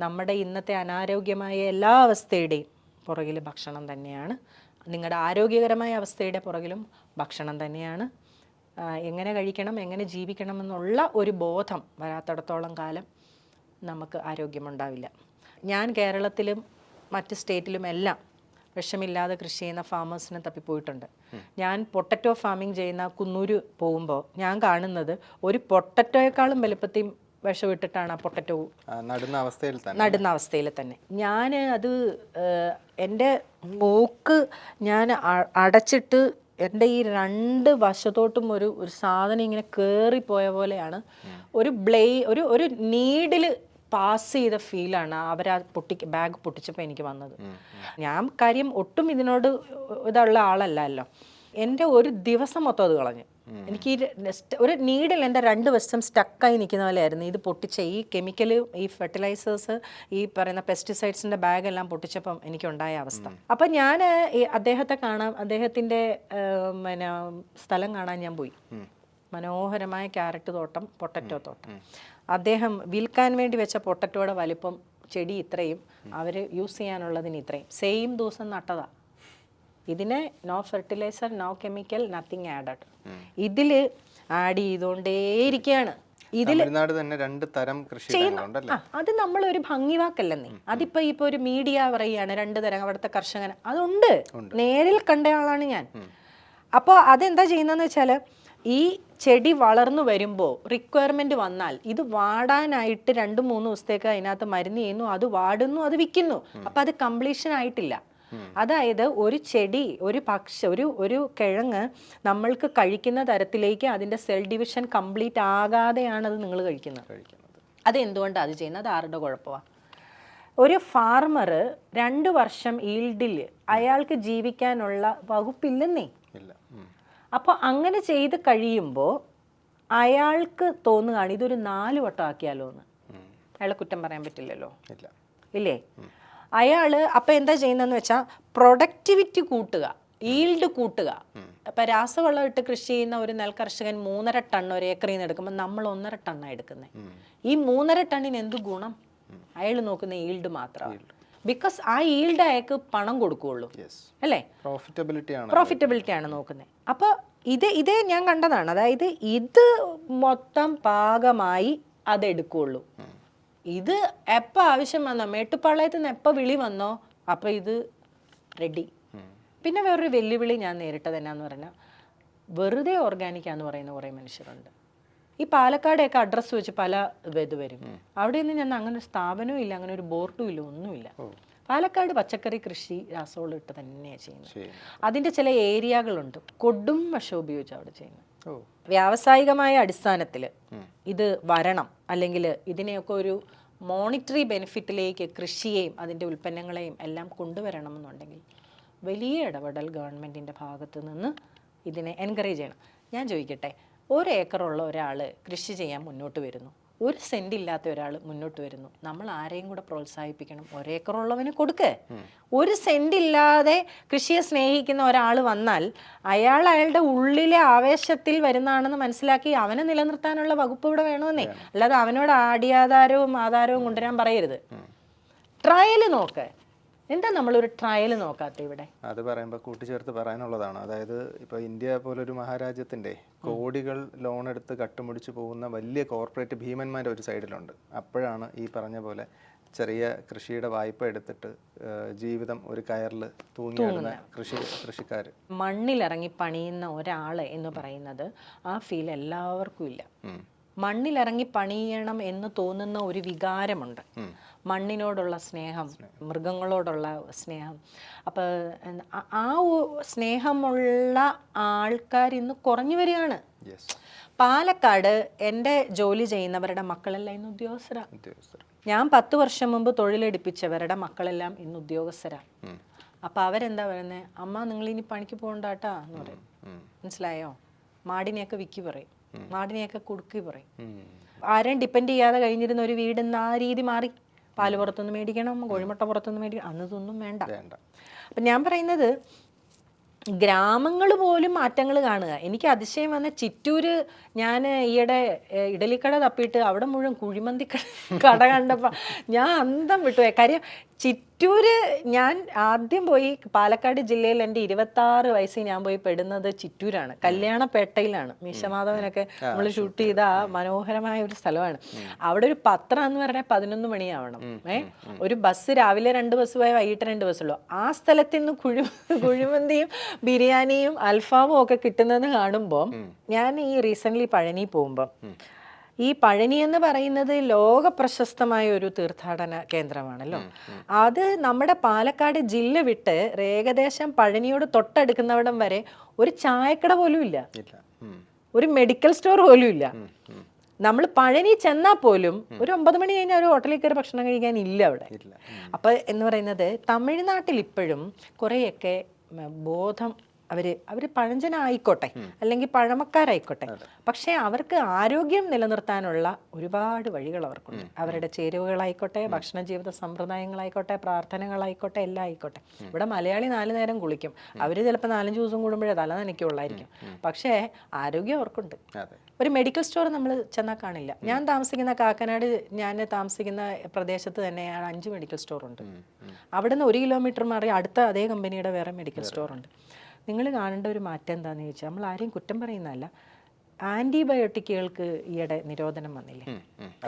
നമ്മുടെ ഇന്നത്തെ അനാരോഗ്യമായ എല്ലാ അവസ്ഥയുടെയും പുറകിൽ ഭക്ഷണം തന്നെയാണ്. നിങ്ങളുടെ ആരോഗ്യകരമായ അവസ്ഥയുടെ പുറകിലും ഭക്ഷണം തന്നെയാണ്. എങ്ങനെ കഴിക്കണം, എങ്ങനെ ജീവിക്കണമെന്നുള്ള ഒരു ബോധം വരാത്തിടത്തോളം കാലം നമുക്ക് ആരോഗ്യമുണ്ടാവില്ല. ഞാൻ കേരളത്തിലും മറ്റ് സ്റ്റേറ്റിലും എല്ലാം വിഷമില്ലാതെ കൃഷി ചെയ്യുന്ന ഫാമേഴ്സിനെ തപ്പിപ്പോയിട്ടുണ്ട്. ഞാൻ പൊട്ടറ്റോ ഫാമിംഗ് ചെയ്യുന്ന കുന്നൂര് പോകുമ്പോൾ ഞാൻ കാണുന്നത് ഒരു പൊട്ടറ്റോയെക്കാളും വലുപ്പത്തിൽ വിഷമിട്ടിട്ടാണ് ആ പൊട്ടറ്റോ നടുന്ന അവസ്ഥയിൽ തന്നെ. ഞാൻ അത് എൻ്റെ മൂക്ക് ഞാൻ അടച്ചിട്ട് എൻ്റെ ഈ 2 വശത്തോട്ടും ഒരു സാധനം ഇങ്ങനെ കയറിപ്പോയ പോലെയാണ്. ഒരു നീഡിൽ പാസ് ചെയ്ത ഫീലാണ് അവരാ ബാഗ് പൊട്ടിച്ചപ്പോൾ എനിക്ക് വന്നത്. ഞാൻ കാര്യം ഒട്ടും ഇതിനോട് ഇതുള്ള ആളല്ലല്ലോ. എൻ്റെ ഒരു ദിവസം മൊത്തം അത് കളഞ്ഞു. എനിക്ക് ഒരു നീഡിൽ എൻ്റെ 2 വശം സ്റ്റക്കായി നിൽക്കുന്ന പോലെയായിരുന്നു. ഇത് പൊട്ടിച്ച ഈ കെമിക്കൽ, ഈ ഫെർട്ടിലൈസേഴ്സ്, ഈ പറയുന്ന പെസ്റ്റിസൈഡ്സിൻ്റെ ബാഗെല്ലാം പൊട്ടിച്ചപ്പം എനിക്കുണ്ടായ അവസ്ഥ. അപ്പം ഞാൻ അദ്ദേഹത്തെ കാണാൻ, അദ്ദേഹത്തിൻ്റെ സ്ഥലം കാണാൻ ഞാൻ പോയി. മനോഹരമായ ക്യാരറ്റ് തോട്ടം, പൊട്ടറ്റോ തോട്ടം. അദ്ദേഹം വിൽക്കാൻ വേണ്ടി വെച്ച പൊട്ടറ്റോയുടെ വലിപ്പം ചെടി ഇത്രയും, അവർ യൂസ് ചെയ്യാനുള്ളതിന് ഇത്രയും, സെയിം ദിവസം നട്ടതാ. ഇതിന് no fertiliser, no chemical, nothing added. ഇതിൽ ആഡ് ചെയ്തുകൊണ്ടേയിരിക്കുകയാണ്. തന്നെ 2 തരം കൃഷി അത് നമ്മളൊരു ഭംഗിവാക്കല്ലെന്നേ. അതിപ്പോ ഒരു മീഡിയ പറയുകയാണ് 2 തരം അവിടുത്തെ കർഷകൻ. അതുണ്ട്, നേരിൽ കണ്ട ആളാണ് ഞാൻ. അപ്പോൾ അതെന്താ ചെയ്യുന്നതെന്ന് വെച്ചാൽ, ഈ ചെടി വളർന്നു വരുമ്പോൾ റിക്വയർമെൻറ്റ് വന്നാൽ ഇത് വാടാനായിട്ട് 2-3 ദിവസത്തേക്ക് അതിനകത്ത് മരുന്ന് ചെയ്യുന്നു, അത് വാടുന്നു, അത് വിൽക്കുന്നു. അപ്പം അത് കംപ്ലീഷൻ ആയിട്ടില്ല. അതായത് ഒരു ചെടി, ഒരു കിഴങ്ങ് നമ്മൾക്ക് കഴിക്കുന്ന തരത്തിലേക്ക് അതിൻ്റെ സെൽ ഡിവിഷൻ കംപ്ലീറ്റ് ആകാതെയാണ് അത് നിങ്ങൾ കഴിക്കുന്നത്. അതെന്തുകൊണ്ടാണ് അത് ചെയ്യുന്നത്? അത് ആരുടെ കുഴപ്പമാണ്? ഒരു ഫാർമർ 2 വർഷം ഈൽഡിൽ അയാൾക്ക് ജീവിക്കാനുള്ള വകുപ്പില്ലെന്നേ. അപ്പോൾ അങ്ങനെ ചെയ്ത് കഴിയുമ്പോൾ അയാൾക്ക് തോന്നുകയാണ് ഇതൊരു 4 വട്ടം ആക്കിയാലോ എന്ന്. അയാളെ കുറ്റം പറയാൻ പറ്റില്ലല്ലോ, ഇല്ലേ? അയാൾ അപ്പം എന്താ ചെയ്യുന്നതെന്ന് വെച്ചാൽ പ്രൊഡക്ടിവിറ്റി കൂട്ടുക, ഈൽഡ് കൂട്ടുക. അപ്പം രാസവളം ഇട്ട് കൃഷി ചെയ്യുന്ന ഒരു നെൽകർഷകൻ 3.5 ടൺ ഒരു ഏക്കറിൽ നിന്ന് എടുക്കുമ്പോൾ നമ്മൾ 1.5 ടണ്ണാണ് എടുക്കുന്നത്. ഈ 3.5 ടണ്ണിന് എന്ത് ഗുണം? അയാൾ നോക്കുന്ന ഈൽഡ് മാത്രമാണ്. ബിക്കോസ് ആ ഈൽഡ് അയാൾക്ക് പണം കൊടുക്കുകയുള്ളൂ, അല്ലേ? പ്രോഫിറ്റബിലിറ്റി ആണ് നോക്കുന്നത്. അപ്പോൾ ഇതേ ഞാൻ കണ്ടതാണ്. അതായത് ഇത് മൊത്തം പാകമായി അതെടുക്കുകയുള്ളൂ. ഇത് എപ്പോൾ ആവശ്യം വന്നോ, മേട്ടുപ്പാളയത്ത് നിന്ന് എപ്പോൾ വിളി വന്നോ അപ്പോൾ ഇത് റെഡി. പിന്നെ വേറൊരു വെല്ലുവിളി ഞാൻ നേരിട്ടത് എന്നാന്ന് പറഞ്ഞാൽ, വെറുതെ ഓർഗാനിക്കാന്ന് പറയുന്ന കുറേ മനുഷ്യരുണ്ട്. ഈ പാലക്കാടെയൊക്കെ അഡ്രസ്സ് വെച്ച് പല ഇത് വരും. അവിടെയൊന്നും ഞാൻ അങ്ങനെ ഒരു സ്ഥാപനവും ഇല്ല, അങ്ങനെ ഒരു ബോർഡും ഇല്ല, ഒന്നുമില്ല. പാലക്കാട് പച്ചക്കറി കൃഷി രാസവളം ഇട്ട് തന്നെയാണ് ചെയ്യുന്നത്. അതിൻ്റെ ചില ഏരിയകളുണ്ട് കൊടും വശം ഉപയോഗിച്ച് അവിടെ ചെയ്യുന്നത്. വ്യാവസായികമായ അടിസ്ഥാനത്തിൽ ഇത് വരണം, അല്ലെങ്കിൽ ഇതിനെയൊക്കെ ഒരു മോണിറ്ററി ബെനിഫിറ്റിലേക്ക് കൃഷിയെയും അതിൻ്റെ ഉൽപ്പന്നങ്ങളെയും എല്ലാം കൊണ്ടുവരണമെന്നുണ്ടെങ്കിൽ വലിയ ഇടപെടൽ ഗവൺമെൻറ്റിൻ്റെ ഭാഗത്ത് നിന്ന് ഇതിനെ എൻകറേജ് ചെയ്യണം. ഞാൻ ചോദിക്കട്ടെ, 1 ഏക്കറുള്ള ഒരാൾ കൃഷി ചെയ്യാൻ മുന്നോട്ട് വരുന്നു, 1 സെന്റ് ഇല്ലാത്ത ഒരാൾ മുന്നോട്ട് വരുന്നു. നമ്മൾ ആരെയും കൂടെ പ്രോത്സാഹിപ്പിക്കണം. 1 ഏക്കറുള്ളവന് കൊടുക്ക്. 1 സെന്റ് ഇല്ലാതെ കൃഷിയെ സ്നേഹിക്കുന്ന ഒരാൾ വന്നാൽ അയാളുടെ ഉള്ളിലെ ആവേശത്തിൽ വരുന്നതാണെന്ന് മനസ്സിലാക്കി അവനെ നിലനിർത്താനുള്ള വകുപ്പ് ഇവിടെ വേണമെന്നേ. അല്ലാതെ അവനോട് ആദ്യാധാരവും ആധാരവും കൊണ്ടുവരാൻ പറയരുത്. ട്രയൽ നോക്ക്. എന്താ നമ്മളൊരു ട്രയൽ നോക്കാത്ത ഇവിടെ? അത് പറയുമ്പോൾ കൂട്ടിച്ചേർത്ത് പറയാനുള്ളതാണ്. അതായത് ഇപ്പോൾ ഇന്ത്യ പോലൊരു മഹാരാജ്യത്തിൻ്റെ കോടികൾ ലോൺ എടുത്ത് കട്ടുമുടിച്ച് പോകുന്ന വലിയ കോർപ്പറേറ്റ് ഭീമന്മാരുടെ ഒരു സൈഡിലുണ്ട്. അപ്പോഴാണ് ഈ പറഞ്ഞ പോലെ ചെറിയ കൃഷിയുടെ വായ്പ എടുത്തിട്ട് ജീവിതം ഒരു കയറിൽ തൂങ്ങിയിടുന്ന കൃഷിക്കാർ. മണ്ണിലിറങ്ങി പണിയുന്ന ഒരാൾ എന്ന് പറയുന്നത് ആ ഫീൽ എല്ലാവർക്കും ഇല്ല. മണ്ണിലിറങ്ങി പണിയണം എന്ന് തോന്നുന്ന ഒരു വികാരമുണ്ട്, മണ്ണിനോടുള്ള സ്നേഹം, മൃഗങ്ങളോടുള്ള സ്നേഹം. അപ്പോൾ ആ സ്നേഹമുള്ള ആൾക്കാർ ഇന്ന് കുറഞ്ഞു വരികയാണ്. പാലക്കാട് എൻ്റെ ജോലി ചെയ്യുന്നവരുടെ മക്കളെല്ലാം ഇന്ന് ഉദ്യോഗസ്ഥരാണ്. ഞാൻ 10 വർഷം മുമ്പ് തൊഴിലെടുപ്പിച്ചവരുടെ മക്കളെല്ലാം ഇന്ന് ഉദ്യോഗസ്ഥരാണ്. അപ്പോൾ അവരെന്താ പറയുന്നത്? അമ്മ നിങ്ങളിനി പണിക്ക് പോകണ്ടാട്ടാ എന്ന് പറയും. മനസ്സിലായോ? മാടിനെയൊക്കെ വിക്കി പറയും, മാടിനെയൊക്കെ കുടുക്കി പറയും. ആരെയും ഡിപ്പെൻഡ് ചെയ്യാതെ കഴിഞ്ഞിരുന്ന ഒരു വീടിന്ന് ആ രീതി മാറി. പാല് പുറത്തുനിന്ന് മേടിക്കണം, കോഴിമുട്ട പുറത്തുനിന്ന് മേടിക്കണം, അന്നതൊന്നും വേണ്ട. അപ്പം ഞാൻ പറയുന്നത്, ഗ്രാമങ്ങൾ പോലും മാറ്റങ്ങൾ കാണുക. എനിക്ക് അതിശയം വന്ന ചിറ്റൂര്, ഞാൻ ഈയിടെ ഇഡലിക്കട തപ്പിയിട്ട് അവിടെ മുഴുവൻ കുഴിമന്തി കട കണ്ടപ്പോൾ ഞാൻ അന്തം വിട്ടുപോയി. കാര്യം ചിറ്റൂര് ഞാൻ ആദ്യം പോയി പാലക്കാട് ജില്ലയിൽ എൻ്റെ 26 വയസ്സിൽ ഞാൻ പോയി പെടുന്നത് ചിറ്റൂരാണ്. കല്യാണപേട്ടയിലാണ്. മീശമാധവനൊക്കെ നമ്മൾ ഷൂട്ട് ചെയ്ത ആ മനോഹരമായ ഒരു സ്ഥലമാണ്. അവിടെ ഒരു പത്രം എന്ന് പറഞ്ഞാൽ 11 മണിയാവണം. ഒരു ബസ് രാവിലെ 2 ബസ് പോയാൽ വൈകിട്ട് 2 ബസ്സുള്ളൂ. ആ സ്ഥലത്ത് നിന്ന് കുഴിമന്തിയും ബിരിയാണിയും അൽഫാമും ഒക്കെ കിട്ടുന്നതെന്ന് കാണുമ്പോൾ ഞാൻ ഈ റീസെൻ്റ്ലി പഴനി പോകുമ്പോൾ, ഈ പഴനി എന്ന് പറയുന്നത് ലോക പ്രശസ്തമായ ഒരു തീർത്ഥാടന കേന്ദ്രമാണല്ലോ. അത് നമ്മുടെ പാലക്കാട് ജില്ല വിട്ട് ഏകദേശം പഴനിയോട് തൊട്ടടുക്കുന്നവിടം വരെ ഒരു ചായക്കട പോലും ഇല്ല, ഒരു മെഡിക്കൽ സ്റ്റോർ പോലും ഇല്ല. നമ്മൾ പഴനി ചെന്നാൽ പോലും ഒരു 9 മണി കഴിഞ്ഞാൽ ഒരു ഹോട്ടലിൽ കയറി ഭക്ഷണം കഴിക്കാൻ ഇല്ല അവിടെ. അപ്പം എന്ന് പറയുന്നത് തമിഴ്നാട്ടിൽ ഇപ്പോഴും കുറേയൊക്കെ ബോധം, അവർ പഴഞ്ചനായിക്കോട്ടെ അല്ലെങ്കിൽ പഴമക്കാരായിക്കോട്ടെ, പക്ഷേ അവർക്ക് ആരോഗ്യം നിലനിർത്താനുള്ള ഒരുപാട് വഴികൾ അവർക്കുണ്ട്. അവരുടെ ചേരുവകളായിക്കോട്ടെ, ഭക്ഷണ ജീവിത സമ്പ്രദായങ്ങളായിക്കോട്ടെ, പ്രാർത്ഥനകളായിക്കോട്ടെ, എല്ലാം ആയിക്കോട്ടെ. ഇവിടെ മലയാളി 4 നേരം കുളിക്കും, അവർ ചിലപ്പോൾ 4-5 ദിവസം കൂടുമ്പോഴേ തല നനയ്ക്കുള്ളായിരിക്കും, പക്ഷേ ആരോഗ്യം അവർക്കുണ്ട്. ഒരു മെഡിക്കൽ സ്റ്റോർ നമ്മൾ ചെന്നാൽ കാണില്ല. ഞാൻ താമസിക്കുന്ന കാക്കനാട്, ഞാൻ താമസിക്കുന്ന പ്രദേശത്ത് തന്നെ 5 മെഡിക്കൽ സ്റ്റോറുണ്ട്. അവിടെ നിന്ന് 1 കിലോമീറ്റർ മാറി അടുത്ത അതേ കമ്പനിയുടെ വേറെ മെഡിക്കൽ സ്റ്റോറുണ്ട്. നിങ്ങൾ കാണേണ്ട ഒരു മാറ്റം എന്താണെന്ന് ചോദിച്ചാൽ, നമ്മൾ ആരെയും കുറ്റം പറയുന്നതല്ല, ആൻറ്റിബയോട്ടിക്കുകൾക്ക് ഈയിടെ നിരോധനം വന്നില്ലേ?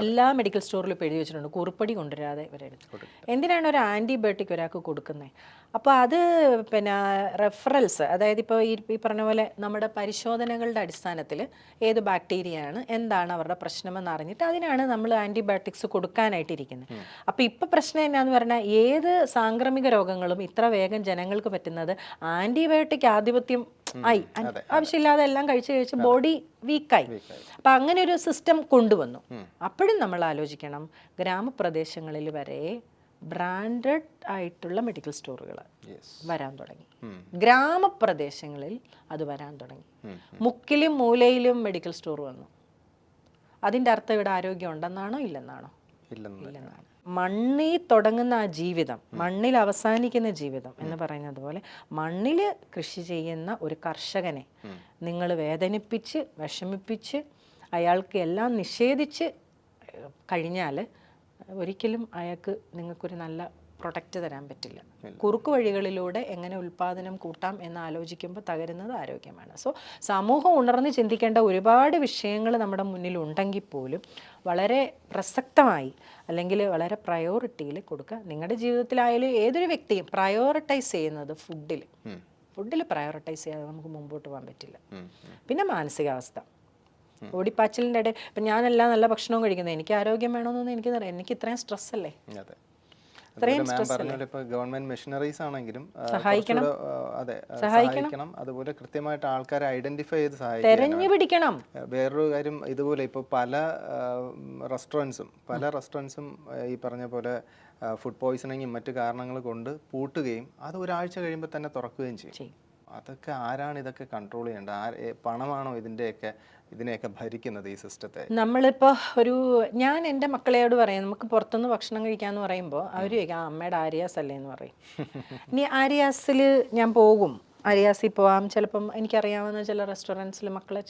എല്ലാ മെഡിക്കൽ സ്റ്റോറിലും എഴുതി വെച്ചിട്ടുണ്ട് കുറിപ്പടി കൊണ്ടുവരാതെ ഇവരെടുത്ത്. എന്തിനാണ് ഒരു ആൻറ്റിബയോട്ടിക് ഒരാൾക്ക് കൊടുക്കുന്നത്? അപ്പോൾ അത് പിന്നെ റെഫറൽസ്, അതായത് ഇപ്പോൾ ഈ പറഞ്ഞ പോലെ നമ്മുടെ പരിശോധനകളുടെ അടിസ്ഥാനത്തിൽ ഏത് ബാക്ടീരിയയാണ്, എന്താണ് അവരുടെ പ്രശ്നമെന്ന് അറിഞ്ഞിട്ട് അതിനാണ് നമ്മൾ ആൻറ്റിബയോട്ടിക്സ് കൊടുക്കാനായിട്ടിരിക്കുന്നത്. അപ്പോൾ ഇപ്പോൾ പ്രശ്നം എന്നാന്ന് പറഞ്ഞാൽ, ഏത് സാംക്രമിക രോഗങ്ങളും ഇത്ര വേഗം ജനങ്ങൾക്ക് പറ്റുന്നത് ആൻറ്റിബയോട്ടിക് ആധിപത്യം ആയി. ആവശ്യമില്ലാതെ എല്ലാം കഴിച്ച് ബോഡി വീക്കായി. അപ്പം അങ്ങനെ ഒരു സിസ്റ്റം കൊണ്ടുവന്നു. അപ്പോഴും നമ്മൾ ആലോചിക്കണം, ഗ്രാമപ്രദേശങ്ങളിൽ വരെ ബ്രാൻഡഡ് ആയിട്ടുള്ള മെഡിക്കൽ സ്റ്റോറുകൾ വരാൻ തുടങ്ങി. ഗ്രാമപ്രദേശങ്ങളിൽ അത് വരാൻ തുടങ്ങി. മുക്കിലും മൂലയിലും മെഡിക്കൽ സ്റ്റോർ വന്നു. അതിൻ്റെ അർത്ഥം ഇവിടെ ആരോഗ്യം ഉണ്ടെന്നാണോ ഇല്ലെന്നാണോ? ഇല്ലെന്നാണ്. മണ്ണിൽ തുടങ്ങുന്ന ആ ജീവിതം, മണ്ണിൽ അവസാനിക്കുന്ന ജീവിതം എന്ന് പറയുന്നത് പോലെ, മണ്ണിൽ കൃഷി ചെയ്യുന്ന ഒരു കർഷകനെ നിങ്ങൾ വേദനിപ്പിച്ച് വിഷമിപ്പിച്ച് അയാൾക്ക് എല്ലാം നിഷേധിച്ച് കഴിഞ്ഞാൽ ഒരിക്കലും അയാൾക്ക് നിങ്ങൾക്കൊരു നല്ല പ്രൊഡക്റ്റ് തരാൻ പറ്റില്ല. കുറുക്കു വഴികളിലൂടെ എങ്ങനെ ഉൽപ്പാദനം കൂട്ടാം എന്ന് ആലോചിക്കുമ്പോൾ തകരുന്നത് ആരോഗ്യമാണ്. സോ സമൂഹം ഉണർന്ന് ചിന്തിക്കേണ്ട ഒരുപാട് വിഷയങ്ങൾ നമ്മുടെ മുന്നിൽ ഉണ്ടെങ്കിൽ പോലും വളരെ പ്രസക്തമായി അല്ലെങ്കിൽ വളരെ പ്രയോറിറ്റിയിൽ കൊടുക്കുക. നിങ്ങളുടെ ജീവിതത്തിലായാലും ഏതൊരു വ്യക്തിയും പ്രയോറിറ്റൈസ് ചെയ്യുന്നത് ഫുഡിൽ പ്രയോറിറ്റൈസ് ചെയ്യാതെ നമുക്ക് മുമ്പോട്ട് പോകാൻ പറ്റില്ല. പിന്നെ മാനസികാവസ്ഥ, ഓടിപ്പാച്ചിലിൻ്റെ ഇടയിൽ ഇപ്പം ഞാനെല്ലാം നല്ല ഭക്ഷണവും കഴിക്കുന്നത്, എനിക്ക് ആരോഗ്യം വേണമെന്നൊന്നും എനിക്കറിയാം. എനിക്ക് ഇത്രയും സ്ട്രെസ് അല്ലേ, ഗവൺമെന്റ് മെഷീനറീസ് ആണെങ്കിലും സഹായിക്കണം. അതുപോലെ കൃത്യമായിട്ട് ആൾക്കാരെ ഐഡന്റിഫൈ ചെയ്ത് സഹായിക്കണം. വേറൊരു കാര്യം, ഇതുപോലെ ഇപ്പോൾ പല റെസ്റ്റോറൻറ്റ്സും ഈ പറഞ്ഞ പോലെ ഫുഡ് പോയ്സണിങ്ങും മറ്റു കാരണങ്ങൾ കൊണ്ട് പൂട്ടുകയും അത് ഒരാഴ്ച കഴിയുമ്പോൾ തന്നെ തുറക്കുകയും ചെയ്യും. അതൊക്കെ ആരാണ് ഇതൊക്കെ കൺട്രോൾ ചെയ്യേണ്ടത്? പണമാണോ ഇതിനെയൊക്കെ ഭരിക്കുന്നത്, ഈ സിസ്റ്റത്തെ? നമ്മളിപ്പോൾ ഞാൻ എൻ്റെ മക്കളെയോട് പറയും, നമുക്ക് പുറത്തുനിന്ന് ഭക്ഷണം കഴിക്കാമെന്ന് പറയുമ്പോൾ അവർ അമ്മയുടെ ആര്യാസ് അല്ലേ എന്ന് പറയും. ഇനി ആര്യാസിൽ ഞാൻ പോകും, ആര്യാസിൽ പോവാം, ചിലപ്പം എനിക്കറിയാവുന്ന ചില റെസ്റ്റോറൻറ്റ്സിൽ മക്കളെ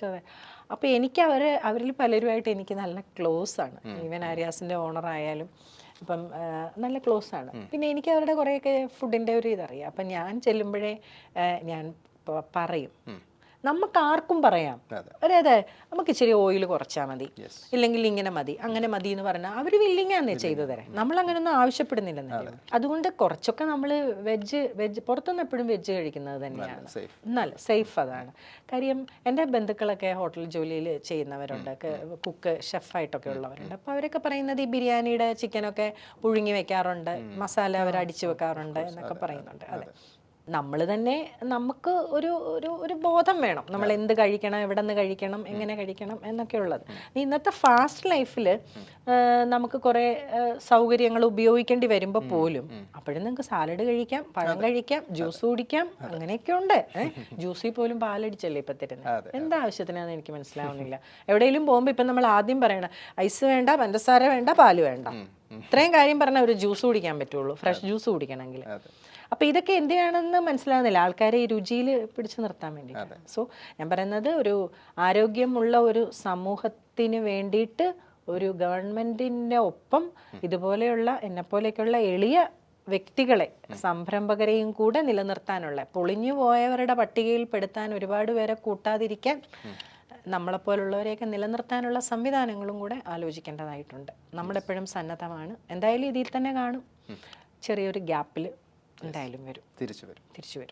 അപ്പോൾ എനിക്ക് അവരിൽ പലരുമായിട്ട് എനിക്ക് നല്ല ക്ലോസ് ആണ്. ഈവൻ ആര്യാസിൻ്റെ ഓണർ ആയാലും അപ്പം നല്ല ക്ലോസ് ആണ്. പിന്നെ എനിക്ക് അവരുടെ കുറേയൊക്കെ ഫുഡിൻ്റെ ഒരു ഇതറിയാം. അപ്പം ഞാൻ ചെല്ലുമ്പോഴേ ഞാൻ പറയും, നമുക്ക് ആർക്കും പറയാം, അതെ നമുക്ക് ഇച്ചിരി ഓയിൽ കുറച്ചാൽ മതി, ഇല്ലെങ്കിൽ ഇങ്ങനെ മതി, അങ്ങനെ മതി എന്ന് പറഞ്ഞാൽ അവർ വില്ലിങ്ങാന്നേ ചെയ്തു തരാം. നമ്മൾ അങ്ങനെയൊന്നും ആവശ്യപ്പെടുന്നില്ലെന്നല്ലേ. അതുകൊണ്ട് കുറച്ചൊക്കെ നമ്മൾ വെജ് പുറത്തുനിന്ന് എപ്പോഴും വെജ് കഴിക്കുന്നത് തന്നെയാണ് നല്ല സേഫ്. അതാണ് കാര്യം. എൻ്റെ ബന്ധുക്കളൊക്കെ ഹോട്ടൽ ജോലിയിൽ ചെയ്യുന്നവരുണ്ട്, കുക്ക് ഷെഫായിട്ടൊക്കെ ഉള്ളവരുണ്ട്. അപ്പോൾ അവരൊക്കെ പറയുന്നത് ഈ ബിരിയാണിയുടെ ചിക്കനൊക്കെ പുഴുങ്ങി വെക്കാറുണ്ട്, മസാല അവർ അടിച്ചു വെക്കാറുണ്ട് എന്നൊക്കെ പറയുന്നുണ്ട്. അതെ, നമ്മൾ തന്നെ നമുക്ക് ഒരു ബോധം വേണം, നമ്മൾ എന്ത് കഴിക്കണം, എവിടെ നിന്ന് കഴിക്കണം, എങ്ങനെ കഴിക്കണം എന്നൊക്കെ ഉള്ളത്. ഇന്നത്തെ ഫാസ്റ്റ് ലൈഫിൽ നമുക്ക് കുറേ സൗകര്യങ്ങൾ ഉപയോഗിക്കേണ്ടി വരുമ്പോൾ പോലും അപ്പോഴും നിങ്ങൾക്ക് സാലഡ് കഴിക്കാം, പഴം കഴിക്കാം, ജ്യൂസ് കുടിക്കാം, അങ്ങനെയൊക്കെ ഉണ്ട്. ജ്യൂസിൽ പോലും പാലടിച്ചല്ലേ ഇപ്പം തരുന്നത്. എന്താ ആവശ്യത്തിനാണെന്ന് എനിക്ക് മനസ്സിലാവുന്നില്ല. എവിടെയെങ്കിലും പോകുമ്പോൾ ഇപ്പം നമ്മൾ ആദ്യം പറയണം, ഐസ് വേണ്ട, പഞ്ചസാര വേണ്ട, പാല് വേണ്ട. ഇത്രയും കാര്യം പറഞ്ഞാൽ ഒരു ജ്യൂസ് കുടിക്കാൻ പറ്റുള്ളൂ, ഫ്രഷ് ജ്യൂസ് കുടിക്കണമെങ്കിൽ. അപ്പോൾ ഇതൊക്കെ എന്തിനാണെന്ന് മനസ്സിലാകുന്നില്ല ആൾക്കാരെ ഈ രുചിയിൽ പിടിച്ചു നിർത്താൻ വേണ്ടിയിട്ട്. സോ ഞാൻ പറയുന്നത് ഒരു ആരോഗ്യമുള്ള ഒരു സമൂഹത്തിന് വേണ്ടിയിട്ട് ഒരു ഗവൺമെൻറ്റിൻ്റെ ഒപ്പം ഇതുപോലെയുള്ള എന്നെപ്പോലെയൊക്കെയുള്ള എളിയ വ്യക്തികളെ, സംരംഭകരെയും കൂടെ നിലനിർത്താനുള്ള, പൊളിഞ്ഞു പോയവരുടെ പട്ടികയിൽ പെടുത്താൻ ഒരുപാട് പേരെ കൂട്ടാതിരിക്കാൻ നമ്മളെപ്പോലുള്ളവരെയൊക്കെ നിലനിർത്താനുള്ള സംവിധാനങ്ങളും കൂടെ ആലോചിക്കേണ്ടതായിട്ടുണ്ട്. നമ്മളെപ്പോഴും സന്നദ്ധമാണ്. എന്തായാലും ഇതിൽ തന്നെ കാണും, ചെറിയൊരു ഗ്യാപ്പിൽ എന്തായാലും വരും, തിരിച്ചു വരും.